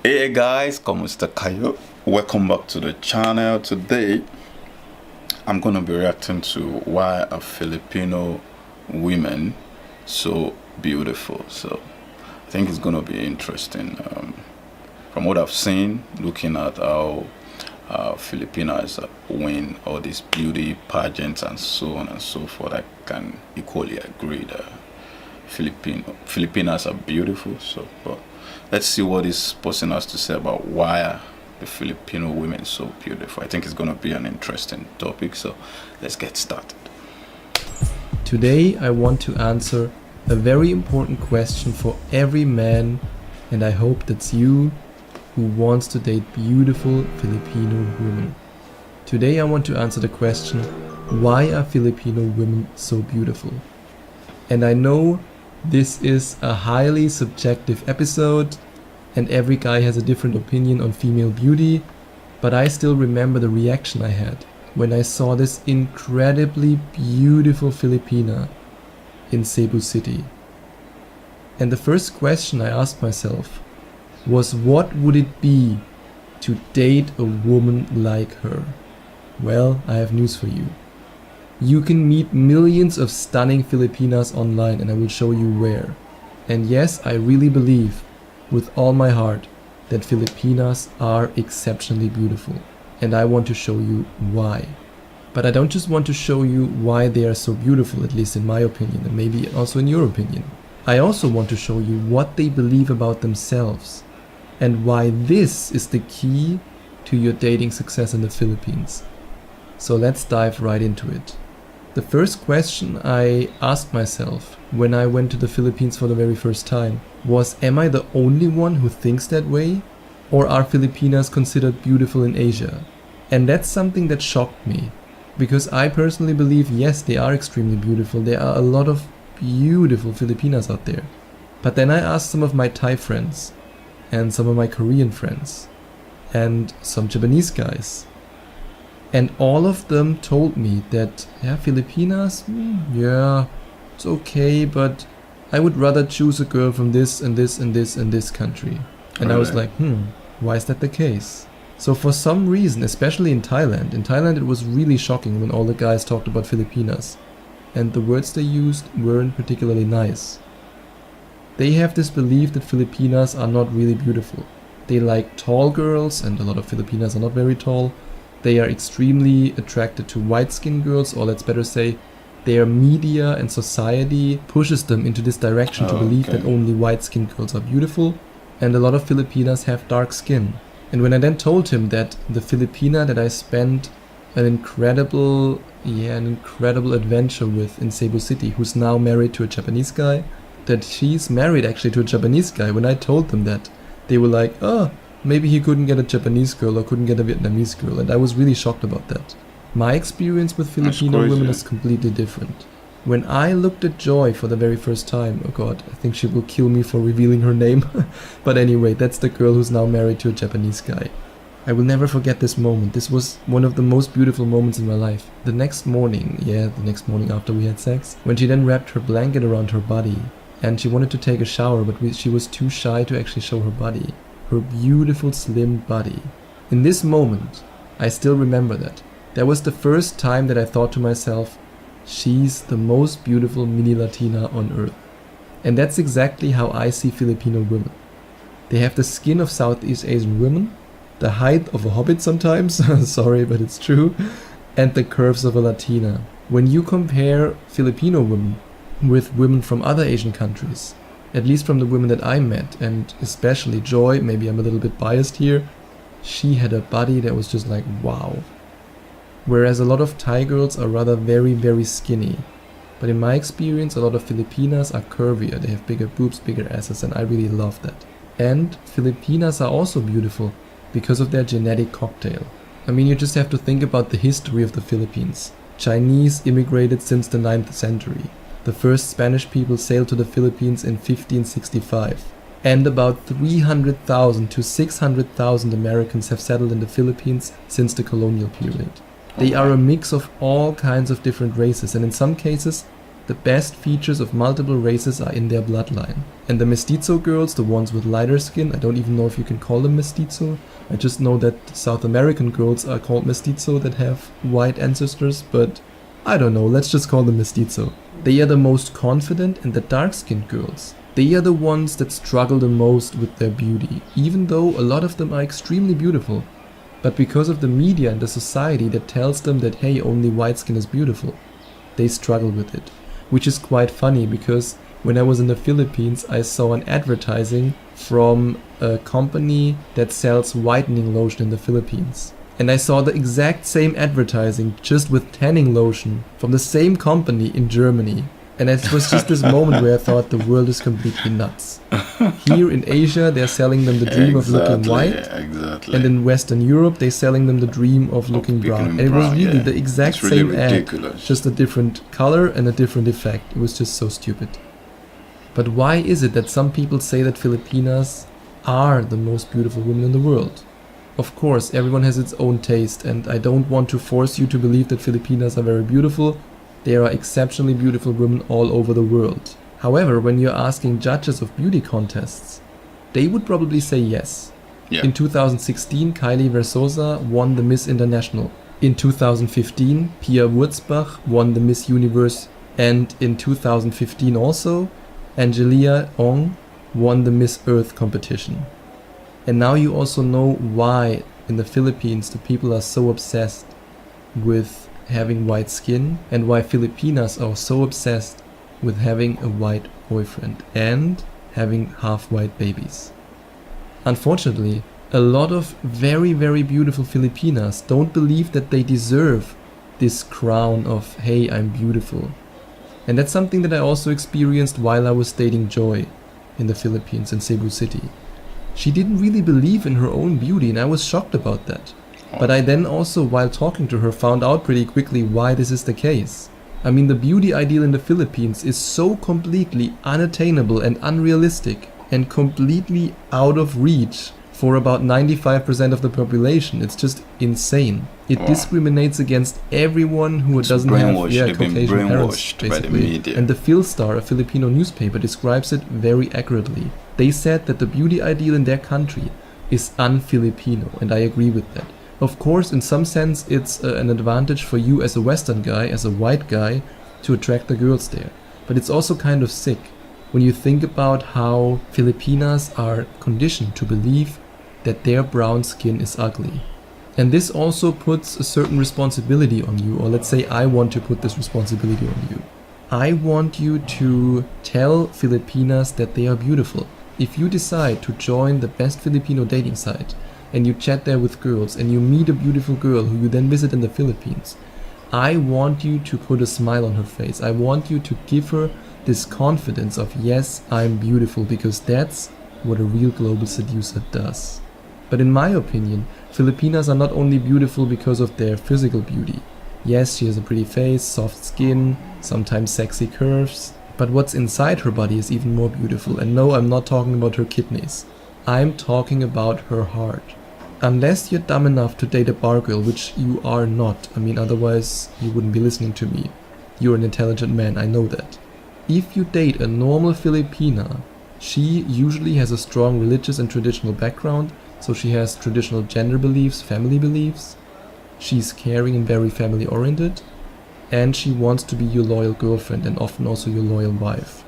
Hey guys, como está Kayo? Welcome back to the channel. Today, I'm gonna be reacting to why are Filipino women so beautiful. So, I think it's gonna be interesting. From what I've seen, looking at how Filipinas win all these beauty pageants and so on and so forth, I can equally agree that Filipinas are beautiful. So, but let's see what this person has to say about why are the Filipino women so beautiful. I think it's going to be an interesting topic, so let's get started. Today I want to answer a very important question for every man, and I hope that's you who wants to date beautiful Filipino women. Today I want to answer the question, why are Filipino women so beautiful? And I know this is a highly subjective episode and every guy has a different opinion on female beauty, but I still remember the reaction I had when I saw this incredibly beautiful Filipina in Cebu City. And the first question I asked myself was, what would it be to date a woman like her? Well, I have news for you. You can meet millions of stunning Filipinas online, and I will show you where. And yes, I really believe with all my heart that Filipinas are exceptionally beautiful, and I want to show you why. But I don't just want to show you why they are so beautiful, at least in my opinion, and maybe also in your opinion. I also want to show you what they believe about themselves and why this is the key to your dating success in the Philippines. So let's dive right into it. The first question I asked myself when I went to the Philippines for the very first time was, am I the only one who thinks that way? Or are Filipinas considered beautiful in Asia? And that's something that shocked me, because I personally believe, yes, they are extremely beautiful. There are a lot of beautiful Filipinas out there. But then I asked some of my Thai friends, and some of my Korean friends, and some Japanese guys. And all of them told me that, yeah, Filipinas, yeah, it's okay, but I would rather choose a girl from this and this and this and this country. And I was like, why is that the case? So for some reason, especially in Thailand it was really shocking when all the guys talked about Filipinas. And the words they used weren't particularly nice. They have this belief that Filipinas are not really beautiful. They like tall girls, and a lot of Filipinas are not very tall. They are extremely attracted to white-skinned girls, or let's better say, their media and society pushes them into this direction to believe that only white-skinned girls are beautiful, and a lot of Filipinas have dark skin. And when I then told him that the Filipina that I spent an incredible adventure with in Cebu City, who's now married to a Japanese guy, that she's married actually to a Japanese guy, when I told them that, they were like, oh, maybe he couldn't get a Japanese girl or couldn't get a Vietnamese girl, and I was really shocked about that. My experience with Filipino women is completely different. When I looked at Joy for the very first time, oh god, I think she will kill me for revealing her name, but anyway, that's the girl who's now married to a Japanese guy. I will never forget this moment. This was one of the most beautiful moments in my life. The next morning after we had sex, when she then wrapped her blanket around her body, and she wanted to take a shower, but she was too shy to actually show her body. Her beautiful slim body. In this moment, I still remember that. That was the first time that I thought to myself, she's the most beautiful mini Latina on earth. And that's exactly how I see Filipino women. They have the skin of Southeast Asian women, the height of a hobbit sometimes, sorry but it's true, and the curves of a Latina. When you compare Filipino women with women from other Asian countries, at least from the women that I met, and especially Joy, maybe I'm a little bit biased here, she had a body that was just like, wow. Whereas a lot of Thai girls are rather very, very skinny. But in my experience, a lot of Filipinas are curvier, they have bigger boobs, bigger asses, and I really love that. And Filipinas are also beautiful because of their genetic cocktail. I mean, you just have to think about the history of the Philippines. Chinese immigrated since the 9th century. The first Spanish people sailed to the Philippines in 1565, and about 300,000 to 600,000 Americans have settled in the Philippines since the colonial period. They are a mix of all kinds of different races, and in some cases, the best features of multiple races are in their bloodline. And the mestizo girls, the ones with lighter skin, I don't even know if you can call them mestizo. I just know that South American girls are called mestizo that have white ancestors, but I don't know, let's just call them mestizo. They are the most confident, and the dark-skinned girls, they are the ones that struggle the most with their beauty, even though a lot of them are extremely beautiful. But because of the media and the society that tells them that hey, only white skin is beautiful, they struggle with it. Which is quite funny, because when I was in the Philippines, I saw an advertising from a company that sells whitening lotion in the Philippines. And I saw the exact same advertising, just with tanning lotion, from the same company in Germany. And it was just this moment where I thought the world is completely nuts. Here in Asia, they're selling them the dream of looking white. Exactly. And in Western Europe, they're selling them the dream of looking brown. And it was really the exact same ridiculous. ad, just a different color and a different effect. It was just so stupid. But why is it that some people say that Filipinas are the most beautiful women in the world? Of course, everyone has its own taste, and I don't want to force you to believe that Filipinas are very beautiful. There are exceptionally beautiful women all over the world. However, when you're asking judges of beauty contests, they would probably say yes. Yeah. In 2016, Kylie Versosa won the Miss International. In 2015, Pia Wurzbach won the Miss Universe. And in 2015 also, Angelia Ong won the Miss Earth competition. And now you also know why in the Philippines the people are so obsessed with having white skin, and why Filipinas are so obsessed with having a white boyfriend and having half-white babies. Unfortunately, a lot of very, very beautiful Filipinas don't believe that they deserve this crown of, hey, I'm beautiful. And that's something that I also experienced while I was dating Joy in the Philippines, in Cebu City. She didn't really believe in her own beauty, and I was shocked about that. But I then also, while talking to her, found out pretty quickly why this is the case. I mean, the beauty ideal in the Philippines is so completely unattainable and unrealistic and completely out of reach for about 95% of the population. It's just insane. It discriminates against everyone who doesn't have Caucasian parents, basically. And the Philstar, a Filipino newspaper, describes it very accurately. They said that the beauty ideal in their country is un-Filipino, and I agree with that. Of course, in some sense, it's an advantage for you as a Western guy, as a white guy, to attract the girls there. But it's also kind of sick when you think about how Filipinas are conditioned to believe that their brown skin is ugly. And this also puts a certain responsibility on you, or let's say I want to put this responsibility on you. I want you to tell Filipinas that they are beautiful. If you decide to join the best Filipino dating site, and you chat there with girls, and you meet a beautiful girl who you then visit in the Philippines, I want you to put a smile on her face. I want you to give her this confidence of, yes, I'm beautiful, because that's what a real global seducer does. But in my opinion, Filipinas are not only beautiful because of their physical beauty. Yes, she has a pretty face, soft skin, sometimes sexy curves, but what's inside her body is even more beautiful. And no, I'm not talking about her kidneys. I'm talking about her heart. Unless you're dumb enough to date a bar girl, which you are not. I mean, otherwise you wouldn't be listening to me. You're an intelligent man, I know that. If you date a normal Filipina, she usually has a strong religious and traditional background, so she has traditional gender beliefs, family beliefs. She's caring and very family oriented, and she wants to be your loyal girlfriend and often also your loyal wife.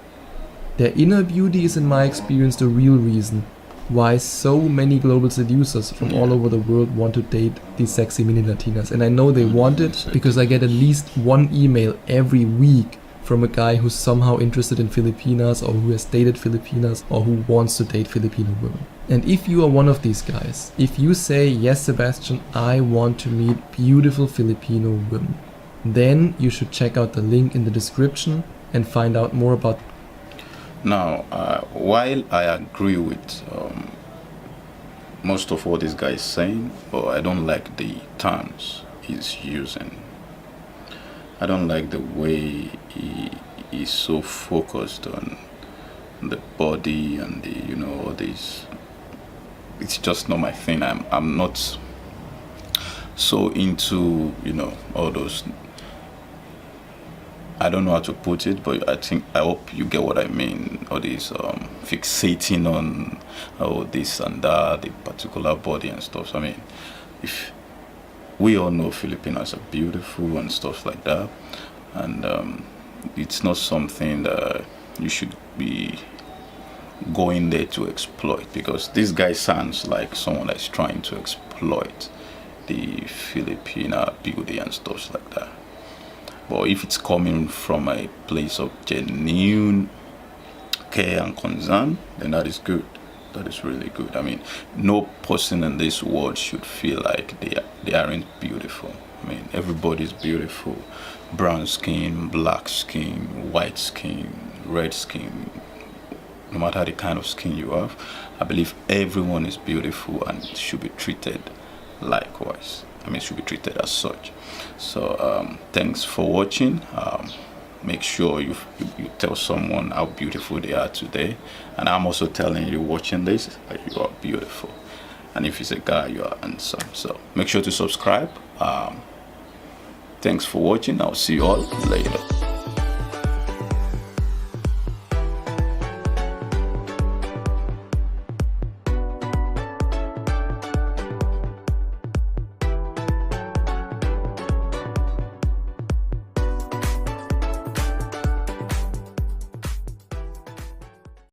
Their inner beauty is, in my experience, the real reason why so many global seducers from all over the world want to date these sexy mini Latinas. And I know they want it because I get at least one email every week from a guy who's somehow interested in Filipinas, or who has dated Filipinas, or who wants to date Filipino women. And if you are one of these guys, if you say, yes, Sebastian, I want to meet beautiful Filipino women, then you should check out the link in the description and find out more about. Now, while I agree with most of what this guy is saying, but I don't like the terms he's using. I don't like the way he is so focused on the body and the, all these. It's just not my thing. I'm not so into, all those I don't know how to put it, but I hope you get what I mean. All this fixating on this and that, the particular body and stuff. So, I mean, if we all know Filipinos are beautiful and stuff like that, and it's not something that you should be going there to exploit, because this guy sounds like someone that's trying to exploit the Filipino beauty and stuff like that. But if it's coming from a place of genuine care and concern, then that is good. That is really good. I mean, no person in this world should feel like they aren't beautiful. I mean, everybody's beautiful. Brown skin, black skin, white skin, red skin. No matter the kind of skin you have, I believe everyone is beautiful and should be treated likewise. I mean, should be treated as such. So thanks for watching. Make sure you tell someone how beautiful they are today, and I'm also telling you watching this that you are beautiful, and if it's a guy, you are handsome. So make sure to subscribe. Thanks for watching. I'll see you all later.